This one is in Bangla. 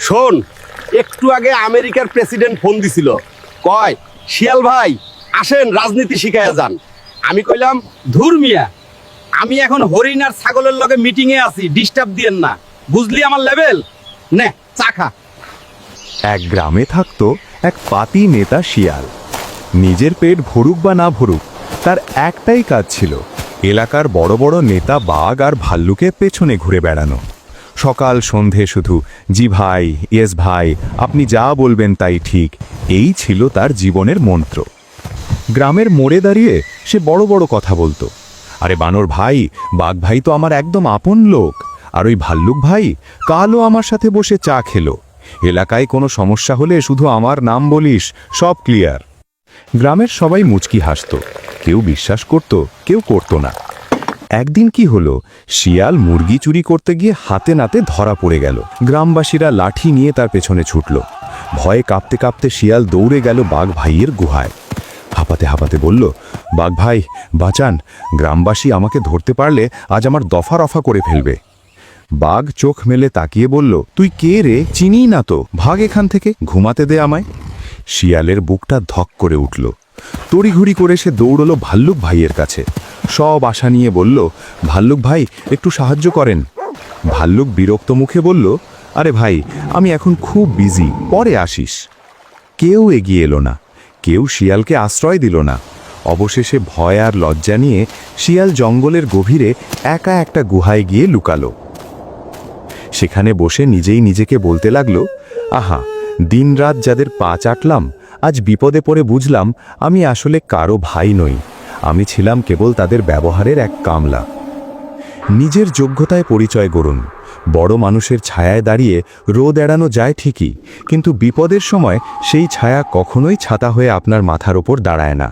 শোন, একটু আগে আমেরিকার প্রেসিডেন্ট ফোন দিছিল, কয় শিয়াল ভাই আসেন রাজনীতি শিখাইয়া যান। আমি কইলাম ধুর মিয়া, আমি এখন হরিণ আর ছাগলের লগে মিটিং এ আছি, ডিস্টার্ব দিয়েন না, বুঝলি আমার লেভেল। নে চা খা। এক গ্রামে থাকত এক পাতি নেতা শিয়াল। নিজের পেট ভরুক বা না ভরুক, তার একটাই কাজ ছিল এলাকার বড় বড় নেতা বাঘ আর ভাল্লুকের পেছনে ঘুরে বেড়ানো। সকাল সন্ধে শুধু জি ভাই, ইয়েস ভাই, আপনি যা বলবেন তাই ঠিক, এই ছিল তার জীবনের মন্ত্র। গ্রামের মোড়ে দাঁড়িয়ে সে বড় বড় কথা বলতো। আরে বানর ভাই, বাঘ ভাই তো আমার একদম আপন লোক, আর ওই ভাল্লুক ভাই কালও আমার সাথে বসে চা খেলো। এলাকায় কোনো সমস্যা হলে শুধু আমার নাম বলিস, সব ক্লিয়ার। গ্রামের সবাই মুচকি হাসত, কেউ বিশ্বাস করত, কেউ করত না। একদিন কি হলো, শিয়াল মুরগি চুরি করতে গিয়ে হাতে নাতে ধরা পড়ে গেল। গ্রামবাসীরা লাঠি নিয়ে তার পেছনে ছুটল। ভয়ে কাঁপতে কাঁপতে শিয়াল দৌড়ে গেল বাঘ ভাইয়ের গুহায়। হাঁপাতে হাঁপাতে বলল, বাঘ ভাই বাঁচান, গ্রামবাসী আমাকে ধরতে পারলে আজ আমার দফা রফা করে ফেলবে। বাঘ চোখ মেলে তাকিয়ে বলল, তুই কে রে, চিনি না তো, ভাগ এখান থেকে, ঘুমাতে দে আমায়। শিয়ালের বুকটা ধক করে উঠল। তড়িঘড়ি করে সে দৌড়ল ভাল্লুক ভাইয়ের কাছে। সব আশা নিয়ে বলল, ভাল্লুক ভাই একটু সাহায্য করেন। ভাল্লুক বিরক্ত মুখে বলল, আরে ভাই আমি এখন খুব বিজি, পরে আসিস। কেউ এগিয়ে এলো না, কেউ শিয়ালকে আশ্রয় দিল না। অবশেষে ভয় আর লজ্জা নিয়ে শিয়াল জঙ্গলের গভীরে একা একটা গুহায় গিয়ে লুকালো। সেখানে বসে নিজেই নিজেকে বলতে লাগলো, আহা, দিনরাত যাদের পা চাটলাম, আজ বিপদে পড়ে বুঝলাম আমি আসলে কারো ভাই নই, আমি ছিলাম কেবল তাদের ব্যবহারের এক কামলা। নিজের যোগ্যতায় পরিচয় গড়ুন। বড় মানুষের ছায়ায় দাঁড়িয়ে রোদ এড়ানো যায় ঠিকই, কিন্তু বিপদের সময় সেই ছায়া কখনোই ছাতা হয়ে আপনার মাথার ওপর দাঁড়ায় না।